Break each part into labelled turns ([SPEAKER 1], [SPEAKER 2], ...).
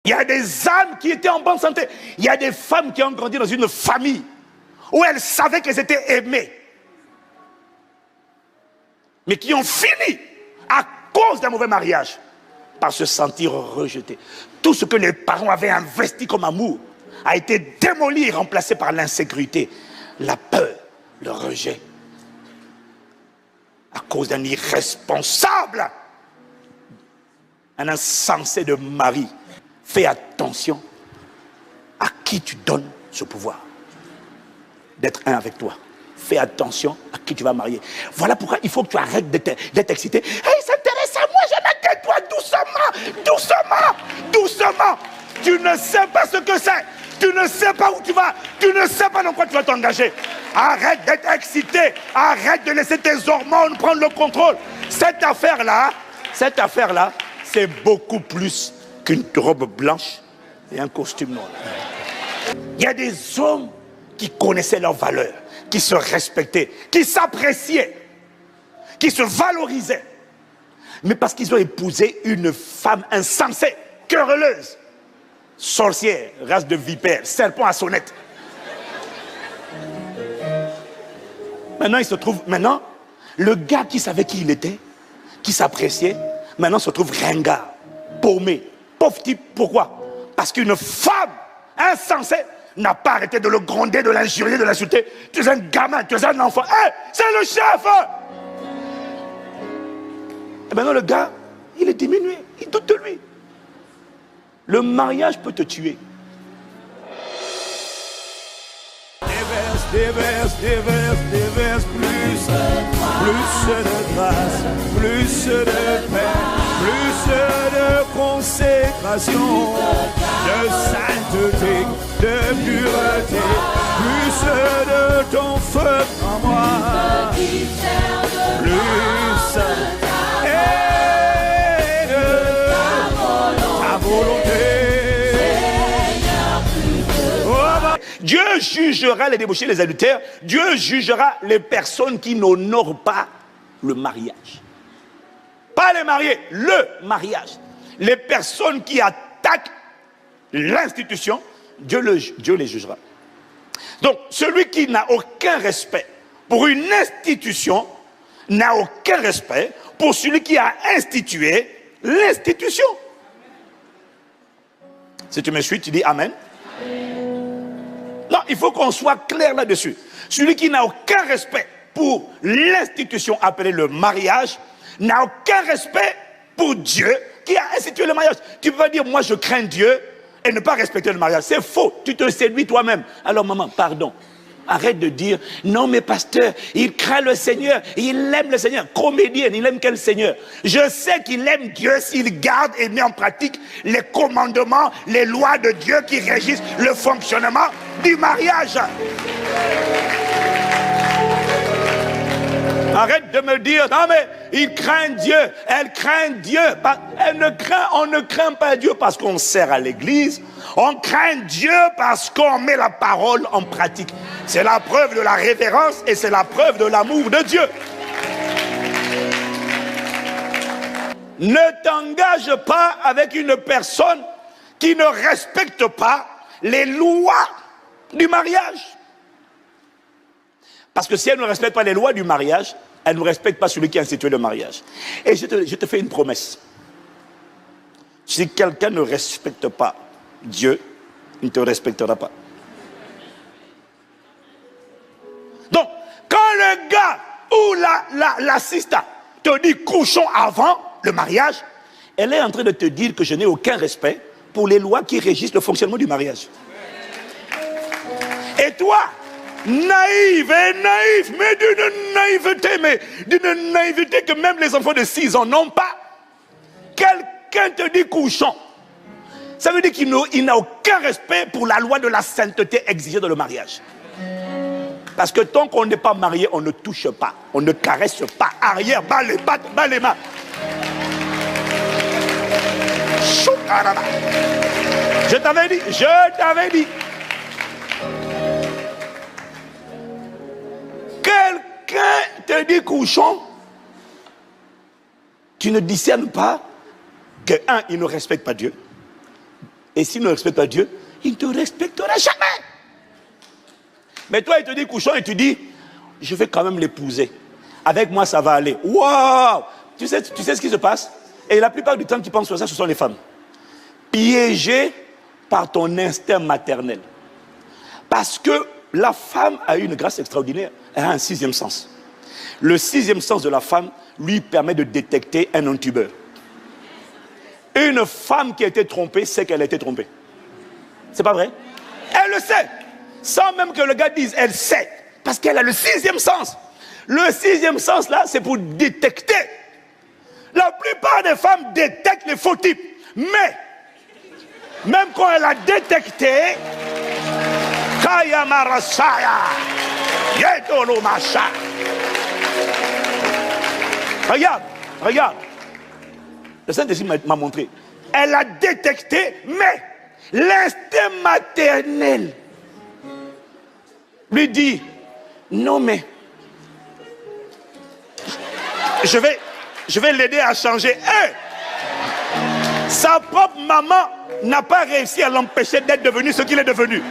[SPEAKER 1] Il y a des âmes qui étaient en bonne santé. Il y a des femmes qui ont grandi dans une famille où elles savaient qu'elles étaient aimées, mais qui ont fini à cause d'un mauvais mariage par se sentir rejetées. Tout ce que les parents avaient investi comme amour a été démoli et remplacé par l'insécurité, la peur, le rejet, à cause d'un irresponsable, un insensé de mari. Fais attention à qui tu donnes ce pouvoir d'être un avec toi. Fais attention à qui tu vas marier. Voilà pourquoi il faut que tu arrêtes d'être excité. Hey, il s'intéresse à moi, je n'ai que toi, doucement, doucement, doucement. Tu ne sais pas ce que c'est. Tu ne sais pas où tu vas. Tu ne sais pas dans quoi tu vas t'engager. Arrête d'être excité. Arrête de laisser tes hormones prendre le contrôle. Cette affaire-là, c'est beaucoup plus qu'une robe blanche et un costume noir. Il y a des hommes qui connaissaient leurs valeurs, qui se respectaient, qui s'appréciaient, qui se valorisaient. Mais parce qu'ils ont épousé une femme insensée, querelleuse, sorcière, race de vipère, serpent à sonnette. Maintenant, le gars qui savait qui il était, qui s'appréciait, maintenant se trouve ringard, paumé, pauvre type. Pourquoi? Parce qu'une femme insensée n'a pas arrêté de le gronder, de l'injurier, de l'insulter. Tu es un gamin, tu es un enfant. Hey, c'est le chef! Et maintenant le gars, il est diminué, il doute de lui. Le mariage peut te tuer.
[SPEAKER 2] Déverse plus de grâce, plus de paix, plus de consécration, de sainteté, de pureté, plus de ton feu en moi, plus et de ta volonté.
[SPEAKER 1] Dieu jugera les débauchés, les adultères. Dieu jugera les personnes qui n'honorent pas le mariage. Pas les mariés, le mariage. Les personnes qui attaquent l'institution, Dieu les jugera. Donc, celui qui n'a aucun respect pour une institution n'a aucun respect pour celui qui a institué l'institution. Si tu me suis, tu dis Amen. Non, il faut qu'on soit clair là-dessus. Celui qui n'a aucun respect pour l'institution appelée le mariage n'a aucun respect pour Dieu qui a institué le mariage. Tu ne peux pas dire, moi je crains Dieu et ne pas respecter le mariage. C'est faux, tu te séduis toi-même. Alors maman, pardon. Arrête de dire, non mais pasteur, il craint le Seigneur, il aime le Seigneur. Comédien, il aime quel Seigneur? Je sais qu'il aime Dieu s'il garde et met en pratique les commandements, les lois de Dieu qui régissent le fonctionnement du mariage. Arrête de me dire, non mais il craint Dieu, elle craint Dieu. On ne craint pas Dieu parce qu'on sert à l'église. On craint Dieu parce qu'on met la parole en pratique. C'est la preuve de la révérence et c'est la preuve de l'amour de Dieu. Ne t'engage pas avec une personne qui ne respecte pas les lois du mariage. Parce que si elle ne respecte pas les lois du mariage, elle ne respecte pas celui qui a institué le mariage. Et je te fais une promesse. Si quelqu'un ne respecte pas Dieu, il ne te respectera pas. Donc, quand le gars ou l'assistant te dit couchons avant le mariage, elle est en train de te dire que je n'ai aucun respect pour les lois qui régissent le fonctionnement du mariage. Et toi, naïve et naïf, mais d'une naïveté que même les enfants de 6 ans n'ont pas. Quelqu'un te dit couchons. Ça veut dire qu'il n'a aucun respect pour la loi de la sainteté exigée dans le mariage. Parce que tant qu'on n'est pas marié, on ne touche pas, on ne caresse pas, arrière, bas les pattes, bas les mains. Je t'avais dit. Quelqu'un te dit couchons, tu ne discernes pas que, un, il ne respecte pas Dieu, Et s'il ne respecte pas Dieu, il ne te respectera jamais. Mais toi, il te dit couchons et tu dis, je vais quand même l'épouser. Avec moi, ça va aller. Waouh! Tu sais ce qui se passe? Et la plupart du temps, tu penses sur ça, ce sont les femmes. Piégées par ton instinct maternel. Parce que la femme a une grâce extraordinaire. Elle a un sixième sens. Le sixième sens de la femme lui permet de détecter un intubeur. Une femme qui a été trompée sait qu'elle a été trompée. C'est pas vrai? Elle le sait. Sans même que le gars dise, elle sait. Parce qu'elle a le sixième sens. Le sixième sens là, c'est pour détecter. La plupart des femmes détectent les faux types. Mais, même quand elle a détecté, Kaya Marasaya, Yedolo Masha. Regarde. Le Saint-Esprit m'a montré. Elle a détecté, mais l'instinct maternel lui dit, non mais, je vais l'aider à changer. Sa propre maman n'a pas réussi à l'empêcher d'être devenu ce qu'il est devenu.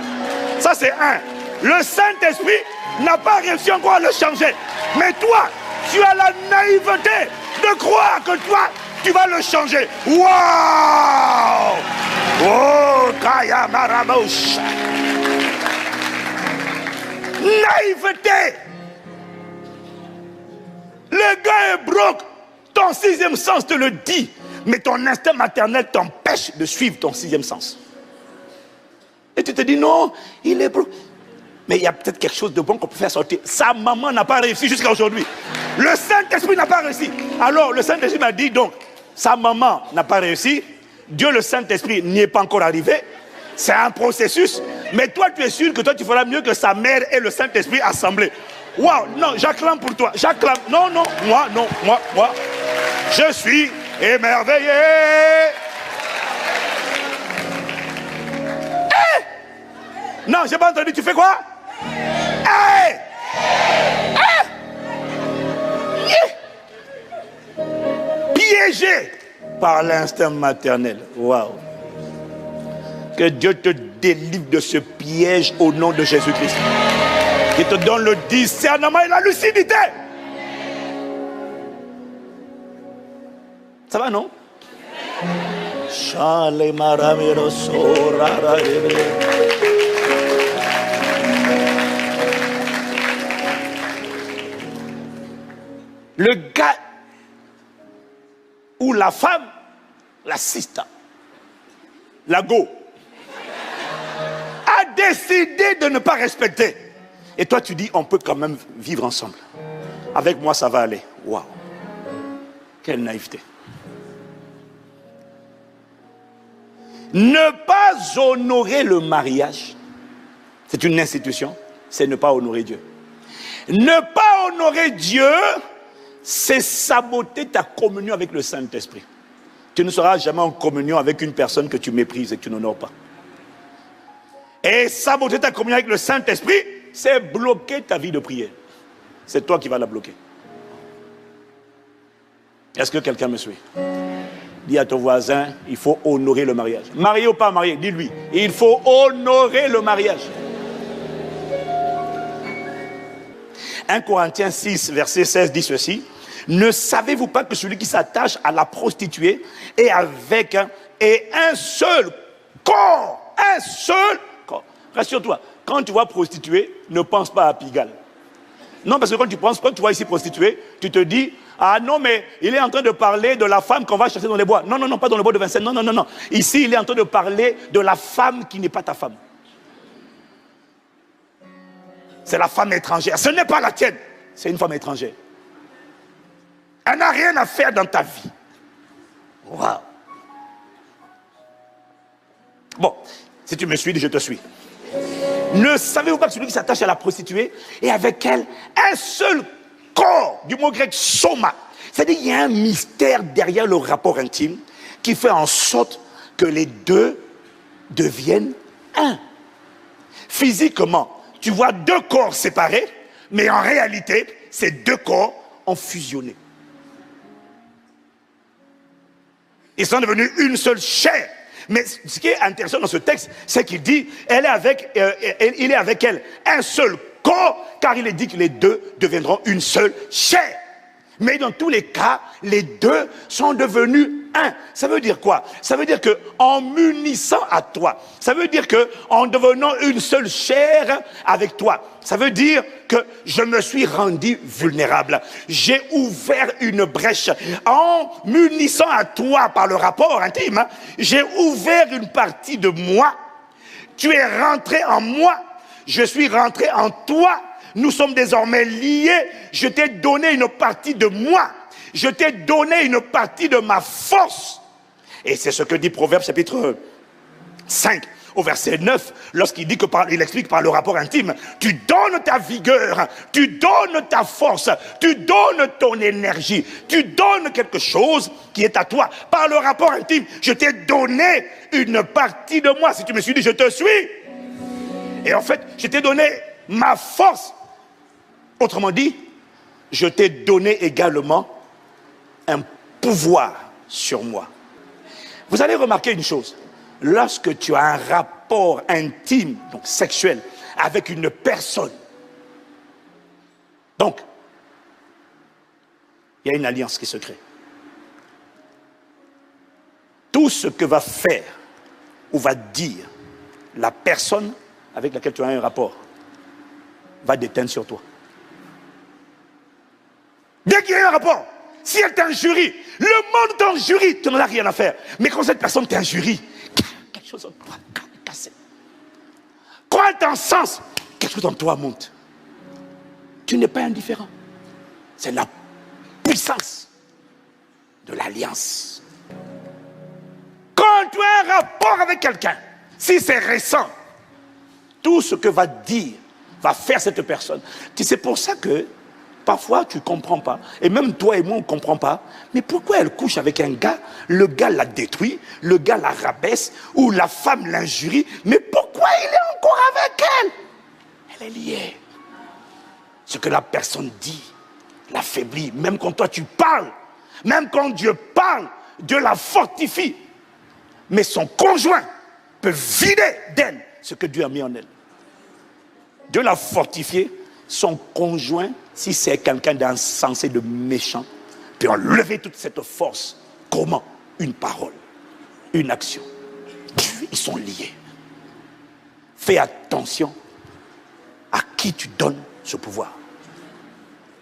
[SPEAKER 1] Ça c'est un. Le Saint-Esprit n'a pas réussi encore à le changer. Mais toi, tu as la naïveté de croire que toi, tu vas le changer. Waouh! Oh, Kaya Marabouche. Naïveté. Le gars est broke. Ton sixième sens te le dit. Mais ton instinct maternel t'empêche de suivre ton sixième sens. Et tu te dis non, il est broke. Mais il y a peut-être quelque chose de bon qu'on peut faire sortir. Sa maman n'a pas réussi jusqu'à aujourd'hui. Le Saint-Esprit n'a pas réussi. Alors le Saint-Esprit m'a dit donc, sa maman n'a pas réussi. Dieu le Saint-Esprit n'y est pas encore arrivé. C'est un processus. Mais toi tu es sûr que toi tu feras mieux que sa mère et le Saint-Esprit assemblés. Waouh, non, j'acclame pour toi. J'acclame. Non, moi. Je suis émerveillé. Non, j'ai pas entendu. Tu fais quoi? Piégé par l'instinct maternel. Waouh. Que Dieu te délivre de ce piège au nom de Jésus-Christ. Il te donne le discernement et la lucidité. Ça va, non? Le gars ou la femme, la sista, la go, a décidé de ne pas respecter. Et toi tu dis, on peut quand même vivre ensemble. Avec moi ça va aller. Waouh. Quelle naïveté. Ne pas honorer le mariage, c'est une institution, c'est ne pas honorer Dieu. Ne pas honorer Dieu, c'est saboter ta communion avec le Saint-Esprit. Tu ne seras jamais en communion avec une personne que tu méprises et que tu n'honores pas. Et saboter ta communion avec le Saint-Esprit, c'est bloquer ta vie de prière. C'est toi qui vas la bloquer. Est-ce que quelqu'un me suit? Dis à ton voisin, il faut honorer le mariage. Marié ou pas marié, dis-lui, il faut honorer le mariage. 1 Corinthiens 6, verset 16 dit ceci. Ne savez-vous pas que celui qui s'attache à la prostituée est avec un seul corps? Un seul corps. Rassure-toi, quand tu vois prostituée, ne pense pas à Pigalle. Non, parce que quand tu vois ici prostituée, tu te dis, ah non, mais il est en train de parler de la femme qu'on va chercher dans les bois. Non, pas dans le bois de Vincennes. Non. Ici, il est en train de parler de la femme qui n'est pas ta femme. C'est la femme étrangère. Ce n'est pas la tienne. C'est une femme étrangère. Elle n'a rien à faire dans ta vie. Waouh. Bon, si tu me suis, je te suis. Ne savez-vous pas que celui qui s'attache à la prostituée est avec elle un seul corps, du mot grec soma. C'est-à-dire qu'il y a un mystère derrière le rapport intime qui fait en sorte que les deux deviennent un. Physiquement, tu vois deux corps séparés, mais en réalité, ces deux corps ont fusionné. Ils sont devenus une seule chair. Mais ce qui est intéressant dans ce texte, c'est qu'il dit, il est avec elle un seul corps, car il est dit que les deux deviendront une seule chair. Mais dans tous les cas, les deux sont devenus un. Ça veut dire quoi? Ça veut dire qu'en m'unissant à toi, ça veut dire qu'en devenant une seule chair avec toi, ça veut dire que je me suis rendu vulnérable. J'ai ouvert une brèche. En m'unissant à toi par le rapport intime, j'ai ouvert une partie de moi. Tu es rentré en moi. Je suis rentré en toi. Nous sommes désormais liés. Je t'ai donné une partie de moi. Je t'ai donné une partie de ma force. Et c'est ce que dit Proverbe chapitre 5 au verset 9, lorsqu'il dit il explique par le rapport intime, tu donnes ta vigueur, tu donnes ta force, tu donnes ton énergie, tu donnes quelque chose qui est à toi. Par le rapport intime, je t'ai donné une partie de moi. Si tu me suis dit, je te suis. Et en fait, je t'ai donné ma force. Autrement dit, je t'ai donné également un pouvoir sur moi. Vous allez remarquer une chose. Lorsque tu as un rapport intime, donc sexuel, avec une personne, donc, il y a une alliance qui se crée. Tout ce que va faire ou va dire la personne avec laquelle tu as un rapport va déteindre sur toi. Dès qu'il y a un rapport, si elle t'injurie, le monde t'injurie, tu n'en as rien à faire. Mais quand cette personne t'injurie, quelque chose en toi cassé. Quand elle t'encense, quelque chose en toi monte. Tu n'es pas indifférent. C'est la puissance de l'alliance. Quand tu as un rapport avec quelqu'un, si c'est récent, tout ce que va dire, va faire cette personne. C'est pour ça que parfois, tu ne comprends pas. Et même toi et moi, on ne comprend pas. Mais pourquoi elle couche avec un gars? Le gars la détruit, le gars la rabaisse, ou la femme l'injurie. Mais pourquoi il est encore avec elle? Elle est liée. Ce que la personne dit l'affaiblit. Même quand toi tu parles, même quand Dieu parle, Dieu la fortifie. Mais son conjoint peut vider d'elle ce que Dieu a mis en elle. Dieu l'a fortifié. Son conjoint, si c'est quelqu'un d'insensé, de méchant, peut enlever toute cette force. Comment? Une parole, une action. Ils sont liés. Fais attention à qui tu donnes ce pouvoir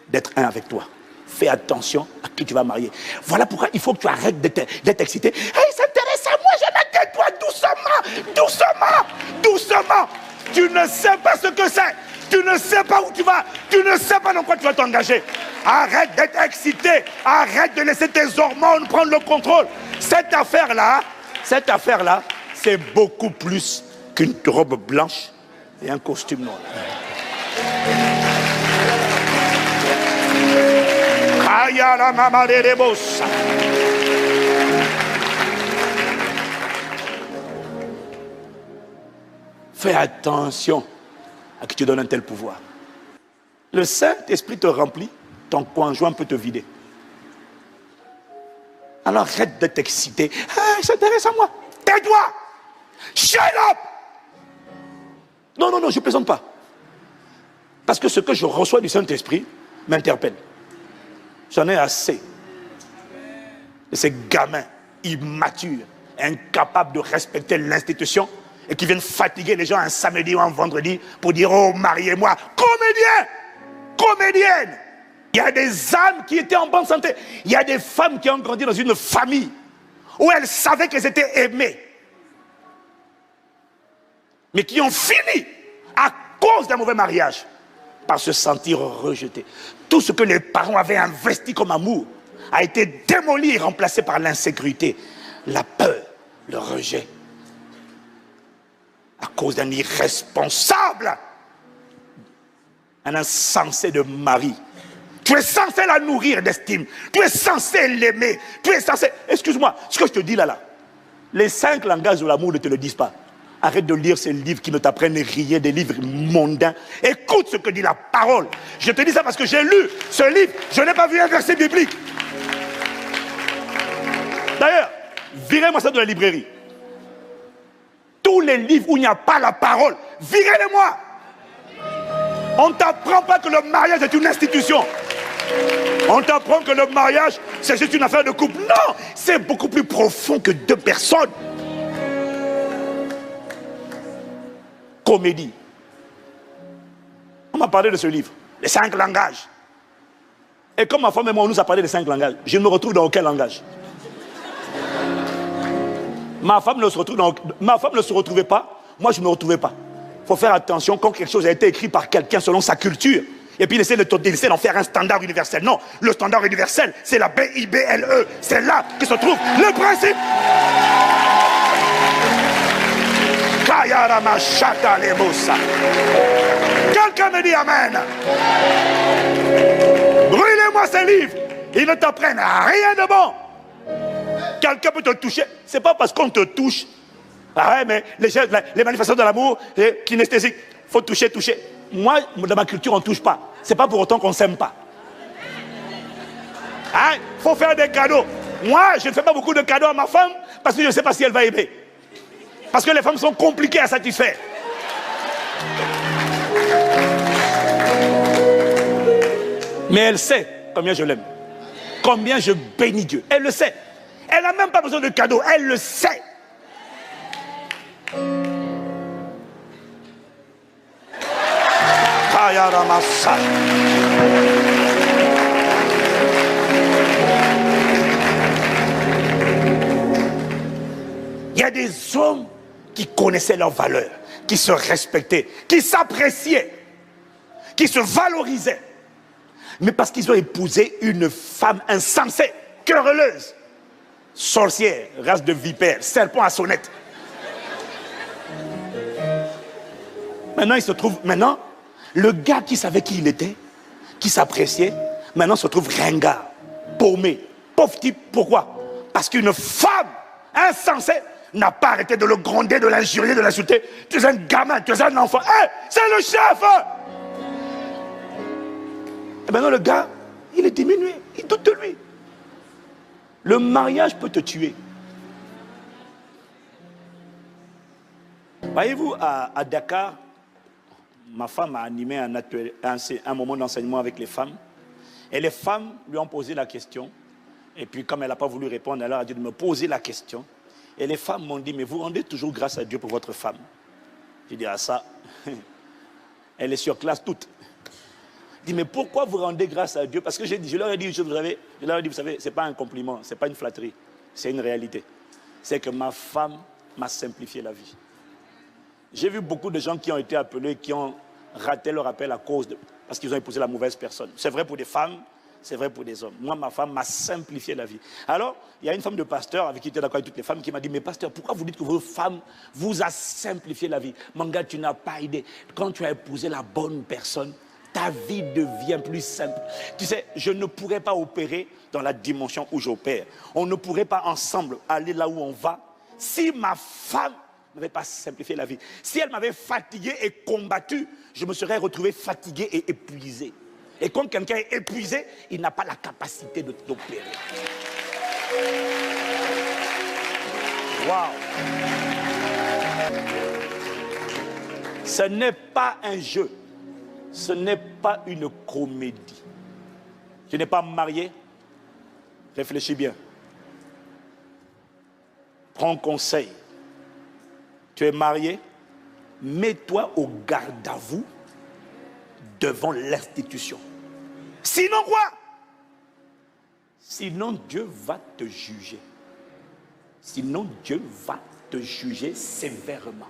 [SPEAKER 1] d'être un avec toi. Fais attention à qui tu vas marier. Voilà pourquoi il faut que tu arrêtes d'être excité. Hey, s'intéresse à moi, je m'attends toi doucement, doucement, doucement. Tu ne sais pas ce que c'est. Tu ne sais pas où tu vas. Tu ne sais pas dans quoi tu vas t'engager. Arrête d'être excité. Arrête de laisser tes hormones prendre le contrôle. Cette affaire-là, c'est beaucoup plus qu'une robe blanche et un costume noir. Fais attention à qui tu donnes un tel pouvoir. Le Saint-Esprit te remplit, ton conjoint peut te vider. Alors arrête d'être excité. Hey, il s'intéresse à moi. Tais-toi. Shut up. Non, je ne plaisante pas. Parce que ce que je reçois du Saint-Esprit m'interpelle. J'en ai assez de ces gamins immatures, incapables de respecter l'institution et qui viennent fatiguer les gens un samedi ou un vendredi pour dire « Oh, mariez-moi ». Comédienne. Il y a des âmes qui étaient en bonne santé. Il y a des femmes qui ont grandi dans une famille où elles savaient qu'elles étaient aimées, mais qui ont fini à cause d'un mauvais mariage par se sentir rejetées. Tout ce que les parents avaient investi comme amour a été démoli et remplacé par l'insécurité, la peur, le rejet. À cause d'un irresponsable, un insensé de mari. Tu es censé la nourrir d'estime. Tu es censé l'aimer. Tu es censé... Excuse-moi, ce que je te dis là, les 5 langages de l'amour ne te le disent pas. Arrête de lire ces livres qui ne t'apprennent rien, des livres mondains. Écoute ce que dit la parole. Je te dis ça parce que j'ai lu ce livre. Je n'ai pas vu un verset biblique. D'ailleurs, virez-moi ça de la librairie. tous les livres où il n'y a pas la parole, virez-les-moi. On ne t'apprend pas que le mariage est une institution. On t'apprend que le mariage, c'est juste une affaire de couple. Non, c'est beaucoup plus profond que deux personnes. Comédie. On m'a parlé de ce livre, les 5 langages. Et comme ma femme et moi, on nous a parlé des 5 langages, je me retrouve dans aucun langage. Ma femme ne se retrouvait pas, moi je ne me retrouvais pas. Il faut faire attention quand quelque chose a été écrit par quelqu'un selon sa culture. Et puis il essaie d'en faire un standard universel. Non, le standard universel, c'est la BIBLE. C'est là que se trouve le principe. Quelqu'un me dit amen. Brûlez-moi ces livres. Ils ne t'apprennent rien de bon. Quelqu'un peut te toucher. C'est pas parce qu'on te touche. Ah ouais, mais les manifestations de l'amour, kinesthésiques, il faut toucher. Moi, dans ma culture, on ne touche pas. C'est pas pour autant qu'on ne s'aime pas. Il faut faire des cadeaux. Moi, je ne fais pas beaucoup de cadeaux à ma femme parce que je ne sais pas si elle va aimer. Parce que les femmes sont compliquées à satisfaire. Mais elle sait combien je l'aime. Combien je bénis Dieu. Elle le sait. Elle n'a même pas besoin de cadeaux. Elle le sait. Il y a des hommes qui connaissaient leurs valeurs, qui se respectaient, qui s'appréciaient, qui se valorisaient. Mais parce qu'ils ont épousé une femme insensée, querelleuse, sorcière, race de vipère, serpent à sonnette. Maintenant, le gars qui savait qui il était, qui s'appréciait, maintenant se trouve ringard, paumé, pauvre type. Pourquoi? Parce qu'une femme insensée n'a pas arrêté de le gronder, de l'injurier, de l'insulter. Tu es un gamin, tu es un enfant. C'est le chef! Et maintenant le gars, il est diminué, il doute de lui. Le mariage peut te tuer. Voyez-vous, à Dakar, ma femme a animé un moment d'enseignement avec les femmes. Et les femmes lui ont posé la question. Et puis comme elle n'a pas voulu répondre, elle a dit de me poser la question. Et les femmes m'ont dit, mais vous rendez toujours grâce à Dieu pour votre femme. J'ai dit, ça, elle est sur classe toute. Je dis, mais pourquoi vous rendez grâce à Dieu? Parce que je leur ai dit, vous savez, ce n'est pas un compliment, ce n'est pas une flatterie, c'est une réalité. C'est que ma femme m'a simplifié la vie. J'ai vu beaucoup de gens qui ont été appelés, qui ont raté leur appel parce qu'ils ont épousé la mauvaise personne. C'est vrai pour des femmes, c'est vrai pour des hommes. Moi, ma femme m'a simplifié la vie. Alors, il y a une femme de pasteur avec qui j'étais d'accord avec toutes les femmes qui m'a dit, mais pasteur, pourquoi vous dites que votre femme vous a simplifié la vie? Mon gars, tu n'as pas idée. Quand tu as épousé la bonne personne, ta vie devient plus simple. Tu sais, je ne pourrais pas opérer dans la dimension où j'opère. On ne pourrait pas ensemble aller là où on va si ma femme n'avait pas simplifié la vie. Si elle m'avait fatigué et combattu, je me serais retrouvé fatigué et épuisé. Et quand quelqu'un est épuisé, il n'a pas la capacité d'opérer. Waouh! Ce n'est pas un jeu. Ce n'est pas une comédie. Tu n'es pas marié? Réfléchis bien. Prends conseil. Tu es marié? Mets-toi au garde à vous devant l'institution. Sinon quoi? Sinon Dieu va te juger. Sinon Dieu va te juger sévèrement.